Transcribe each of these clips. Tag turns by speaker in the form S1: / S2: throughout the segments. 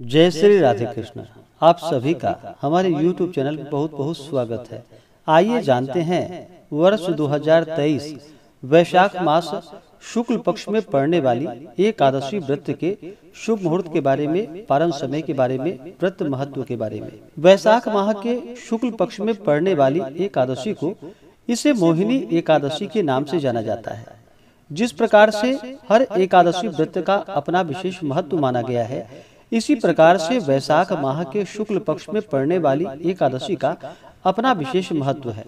S1: जय श्री राधे कृष्ण। आप सभी का हमारे YouTube चैनल में बहुत बहुत स्वागत है। आइए जानते हैं वर्ष 2023 वैशाख मास शुक्ल पक्ष में पड़ने वाली एकादशी व्रत के शुभ मुहूर्त के बारे में, पारण समय के बारे में, व्रत महत्व के बारे में। वैशाख माह के शुक्ल पक्ष में पड़ने वाली एकादशी को इसे मोहिनी एकादशी के नाम से जाना जाता है। जिस प्रकार से हर एकादशी व्रत का अपना विशेष महत्व माना गया है, इसी प्रकार से वैशाख माह के शुक्ल पक्ष में पड़ने वाली एकादशी का अपना विशेष महत्व है।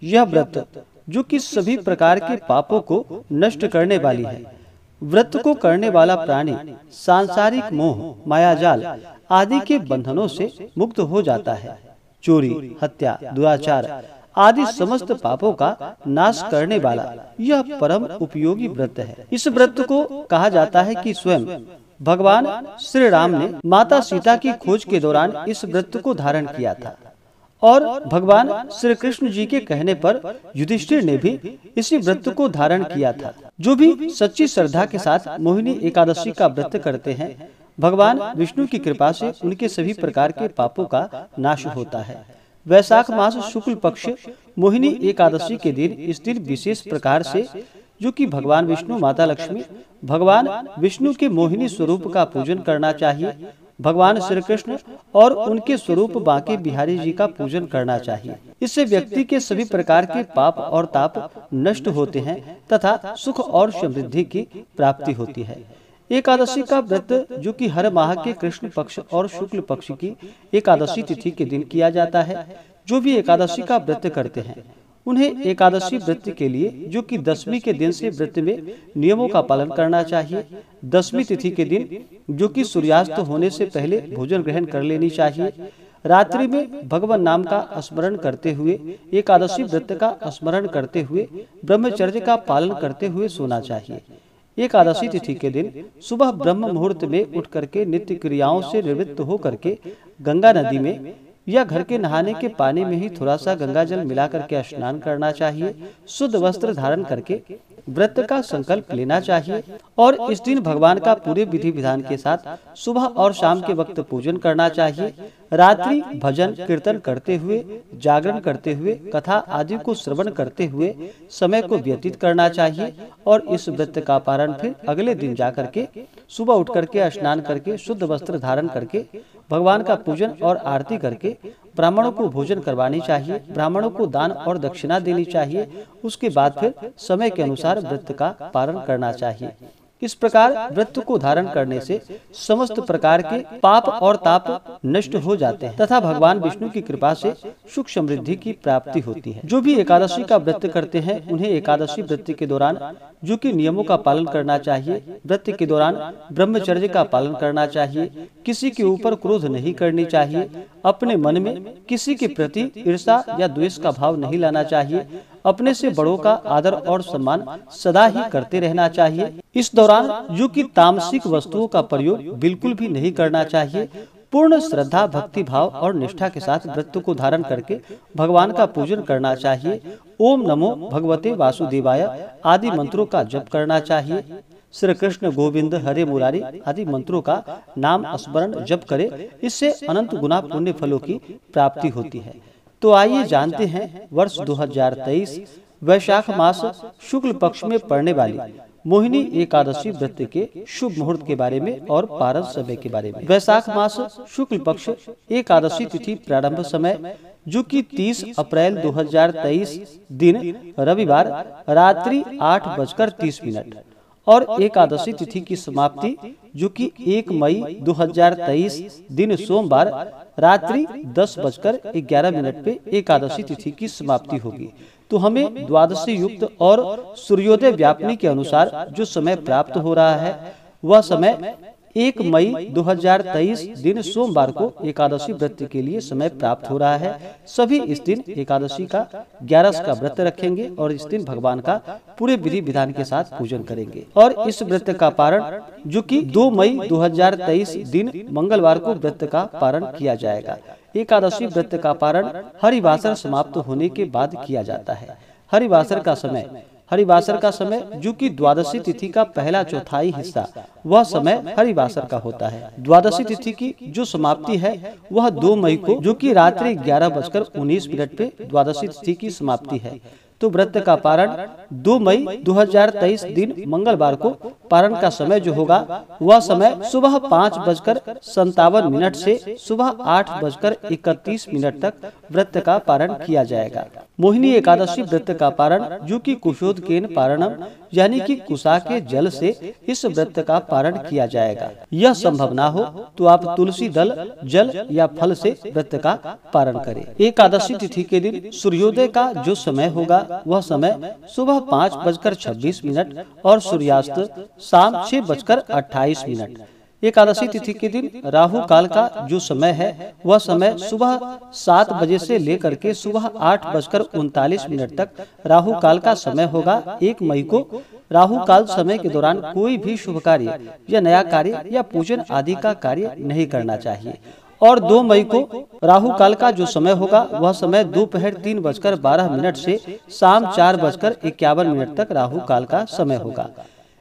S1: यह व्रत जो कि सभी प्रकार के पापों को नष्ट करने वाली है। व्रत को करने वाला प्राणी सांसारिक मोह, मायाजाल आदि के बंधनों से मुक्त हो जाता है। चोरी, हत्या, दुराचार आदि समस्त पापों का नाश करने वाला यह परम उपयोगी व्रत है। इस व्रत को कहा जाता है कि स्वयं भगवान श्री राम ने माता सीता की खोज के दौरान इस व्रत को धारण किया था और भगवान श्री कृष्ण जी के कहने पर युधिष्ठिर ने भी इसी व्रत को धारण किया था। जो भी सच्ची श्रद्धा के साथ मोहिनी एकादशी का व्रत करते हैं, भगवान विष्णु की कृपा से उनके सभी प्रकार के पापों का नाश होता है। वैशाख मास शुक्ल पक्ष मोहिनी एकादशी के दिन, इस दिन विशेष प्रकार से जो कि भगवान विष्णु, माता लक्ष्मी, भगवान विष्णु के मोहिनी स्वरूप का पूजन करना चाहिए। भगवान श्री कृष्ण और उनके स्वरूप बांके बिहारी जी का पूजन करना चाहिए। इससे व्यक्ति के सभी प्रकार के पाप और ताप नष्ट होते हैं तथा सुख और समृद्धि की प्राप्ति होती है। एकादशी का व्रत जो कि हर माह के कृष्ण पक्ष और शुक्ल पक्ष की एकादशी तिथि के दिन किया जाता है। जो भी एकादशी का व्रत करते हैं, उन्हें एकादशी व्रत के लिए जो कि दशमी के दिन से व्रत में नियमों का पालन करना चाहिए। दशमी तिथि के दिन जो कि सूर्यास्त होने से पहले भोजन ग्रहण कर लेनी चाहिए। रात्रि में भगवान नाम का स्मरण करते हुए, एकादशी व्रत का स्मरण करते हुए, ब्रह्मचर्य का पालन करते हुए सोना चाहिए। एकादशी तिथि के दिन सुबह ब्रह्म मुहूर्त में उठ करके नित्य क्रियाओं से निवृत्त हो करके गंगा नदी में या घर के नहाने के पानी में ही थोड़ा सा गंगा जल मिला करके स्नान करना चाहिए। शुद्ध वस्त्र धारण करके व्रत का संकल्प लेना चाहिए और इस दिन भगवान का पूरे विधि विधान के साथ सुबह और शाम के वक्त पूजन करना चाहिए। रात्रि भजन कीर्तन करते हुए, जागरण करते हुए, कथा आदि को श्रवण करते हुए समय को व्यतीत करना चाहिए और इस व्रत का पारण फिर अगले दिन जाकर के सुबह उठ करके स्नान करके शुद्ध वस्त्र धारण करके भगवान का पूजन और आरती करके ब्राह्मणों को भोजन करवानी चाहिए। ब्राह्मणों को दान और दक्षिणा देनी चाहिए। उसके बाद फिर समय के अनुसार व्रत का पारण करना चाहिए। इस प्रकार व्रत को धारण करने से समस्त प्रकार के पाप और ताप नष्ट हो जाते हैं तथा भगवान विष्णु की कृपा से सुख समृद्धि की प्राप्ति होती है। जो भी एकादशी का व्रत करते हैं, उन्हें एकादशी व्रत के दौरान जो कि नियमों का पालन करना चाहिए। व्रत के दौरान ब्रह्मचर्य का पालन करना चाहिए। किसी के ऊपर क्रोध नहीं करनी चाहिए। अपने मन में किसी के प्रति ईर्ष्या या द्वेष का भाव नहीं लाना चाहिए। अपने से बड़ों का आदर और सम्मान सदा ही करते रहना चाहिए। इस दौरान जो कि तामसिक वस्तुओं का प्रयोग बिल्कुल भी नहीं करना चाहिए। पूर्ण श्रद्धा, भक्ति भाव और निष्ठा के साथ व्रत को धारण करके भगवान का पूजन करना चाहिए। ओम नमो भगवते वासुदेवाय आदि मंत्रों का जप करना चाहिए। श्री कृष्ण गोविंद हरे मुरारी आदि मंत्रों का नाम स्मरण जप करे। इससे अनंत गुना पुण्य फलों की प्राप्ति होती है। तो आइए जानते हैं वर्ष 2023 वैशाख मास शुक्ल पक्ष में पड़ने वाली मोहिनी एकादशी व्रत के शुभ मुहूर्त के बारे में और पारण समय के बारे में। वैशाख मास शुक्ल पक्ष एकादशी तिथि प्रारंभ समय जो कि 30 अप्रैल 2023 दिन रविवार रात्रि 8:30 और एकादशी तिथि की समाप्ति जो कि 1 मई 2023 दिन सोमवार रात्रि 10:11 पे एकादशी तिथि की समाप्ति होगी। तो हमें द्वादशी युक्त और सूर्योदय व्यापनी के अनुसार जो समय प्राप्त हो रहा है, वह समय 1 मई 2023 दिन सोमवार को एकादशी व्रत के लिए समय प्राप्त हो रहा है। सभी इस दिन एकादशी का 11 का व्रत रखेंगे और इस दिन भगवान का पूरे विधि विधान के साथ पूजन करेंगे। और इस व्रत का पारण जो कि 2 मई 2023 दिन मंगलवार को व्रत का पारण किया जाएगा। एकादशी व्रत का पारण हरिवासर समाप्त होने के बाद किया जाता है। हरिवासर का समय हरिवासर का समय जो कि द्वादशी तिथि का पहला चौथाई हिस्सा, वह समय हरिवासर का होता है। द्वादशी तिथि की जो समाप्ति है वह 2 मई को, जो कि रात्रि 11:19 पे द्वादशी तिथि की समाप्ति है। तो व्रत का पारण 2 मई 2023 दिन मंगलवार को पारण का समय जो होगा वह समय सुबह 5:57 से सुबह 8:31 तक व्रत का पारण किया जाएगा। मोहिनी एकादशी व्रत का पारण जो कि कुशोदकेन पारणम यानी कि कुशा के जल से इस व्रत का पारण किया जाएगा। यह संभव ना हो तो आप तुलसी दल, जल या फल से व्रत का पारण करें। एकादशी तिथि के दिन सूर्योदय का जो समय होगा वह समय सुबह 5:26 और सूर्यास्त शाम 6:28। एकादशी तिथि के दिन राहु काल का जो समय है वह समय सुबह 7 बजे से लेकर के सुबह 8:39 तक राहु काल का समय होगा। 1 मई को राहु काल समय के दौरान कोई भी शुभ कार्य या नया कार्य या पूजन आदि का कार्य नहीं करना चाहिए। और 2 मई को राहु काल का जो समय होगा वह समय दोपहर 3:12 से शाम 4:51 तक राहु काल का समय होगा।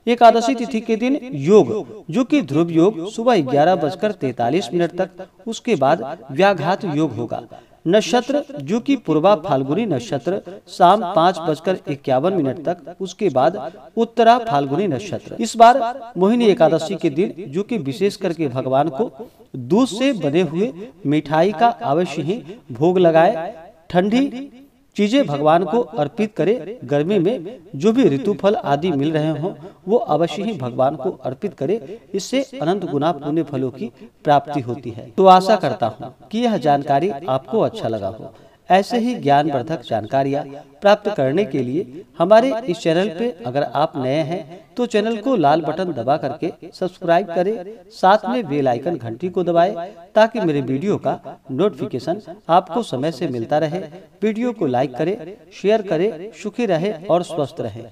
S1: एकादशी तिथि के दिन योग जो कि ध्रुव योग सुबह 11:43 तक, उसके बाद व्याघात योग होगा। नक्षत्र जो कि पूर्वा फाल्गुनी नक्षत्र शाम 5:51 तक, उसके बाद उत्तरा फाल्गुनी नक्षत्र। इस बार मोहिनी एकादशी के दिन जो कि विशेष करके भगवान को दूध से बने हुए मिठाई का अवश्य ही भोग लगाए। ठंडी चीजें भगवान को अर्पित करे। गर्मी में जो भी ऋतु फल आदि मिल रहे हों वो अवश्य ही भगवान को अर्पित करे। इससे अनंत गुना पुण्य फलों की प्राप्ति होती है। तो आशा करता हूँ कि यह जानकारी आपको अच्छा लगा हो। ऐसे ही ज्ञानवर्धक जानकारियाँ प्राप्त करने के लिए हमारे इस चैनल पे अगर आप नए हैं तो चैनल को लाल बटन दबा करके सब्सक्राइब करें, साथ में बेल आइकन घंटी को दबाएं ताकि मेरे वीडियो का नोटिफिकेशन आपको समय से मिलता रहे। वीडियो को लाइक करें, शेयर करें, सुखी रहे और स्वस्थ रहे।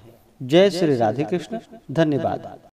S1: जय श्री राधे कृष्ण। धन्यवाद।